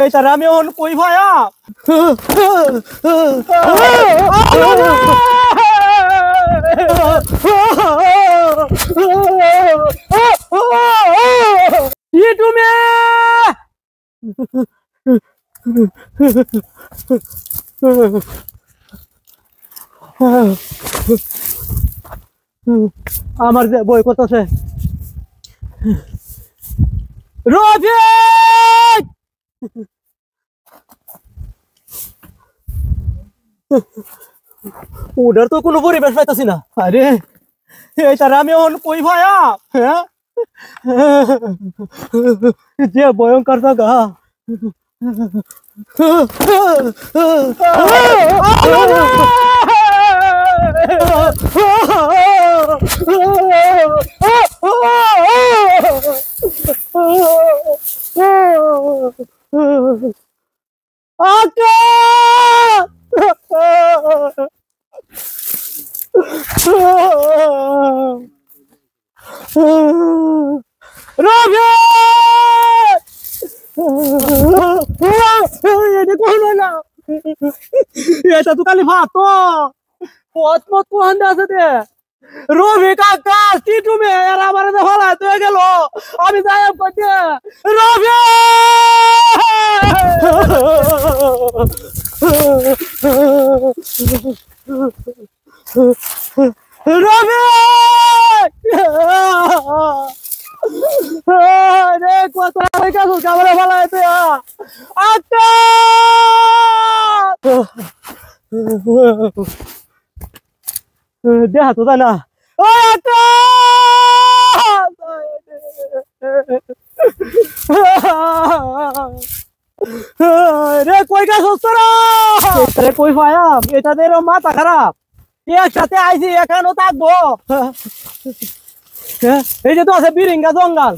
এই তার আমি অন কই ভায়া তুমি আমার যে বই করতেছে রফিক ওটার তো কোনো পরিবেশ পাইতেছি না। আরে এই তার আমি অন কই ভায়া হ্যাঁ যে ভয়ঙ্কর জায়গা এটা তো খালি ভাত পথ মত কোহান আছে দে রবি কাকা কি তুমি আর আমার ভালো হয়ে গেল আমি যাই করতে রবি রবি রে কত কাছে ক্যামেরা ভালো হয়েছে আচ্ছা দেখা তো তাই না রে কই গাছ রে কই পায়াম এটাদের মাথা খারাপ একসাথে আইসি এখানেও থাকবো এই যে তো আছে বিরিঙ্গা জঙ্গল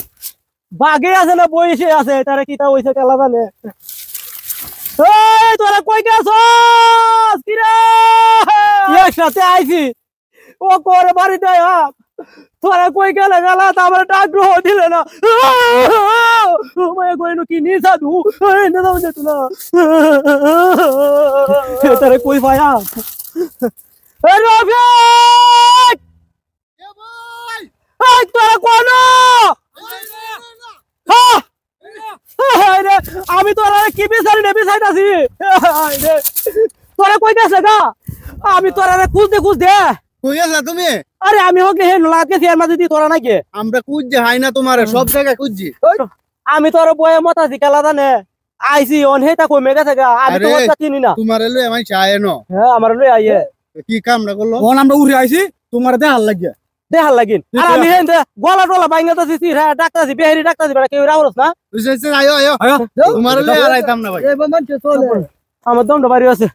বাঘে আছে না বইসে আছে তারা কিতা হইছে খেলা জানে তোরা কই গেছ একসাথে আইসি ও করে বাড়িতে তোরা কই গেলে গেলা আমার ডাক্তার দিলে না কইনু কি নি সাধু যেত না তারা কই পায়া তোরা কোন আমি তোরা কি বিচারি নেবি চাইতাছি তোরা কই গেছে গা আমি তোরা খুঁজতে খুঁজতে কই আছা তুমি আরে আমি হোক হে নলাকে ফের মাঝে দি তোরা নাকি আমরা খুঁজছি হাই না তোমার সব জায়গায় খুঁজছি আমি তোর বয়ে মতাছি খেলা জানে আইসি অন হেটা কমে গেছে গা আমি তো ওটা চিনি না তোমার লই আমি চাই ন হ্যাঁ আমার লই আইয়ে কি কাম না করলো অন আমরা উড়ে আইছি তোমার দেখাল লাগিয়া দেখাল লাগিন আর আমি হেন গলা টলা বাইঙ্গাতাছি সিরা ডাক্তারছি বেহেরি ডাক্তারছি বেটা কেউ রাহরস না বুঝছেন আয়ো আয়ো তোমার লই আর আইতাম না ভাই এই বন্ধন চলে আমার দমটা বাড়ি আছে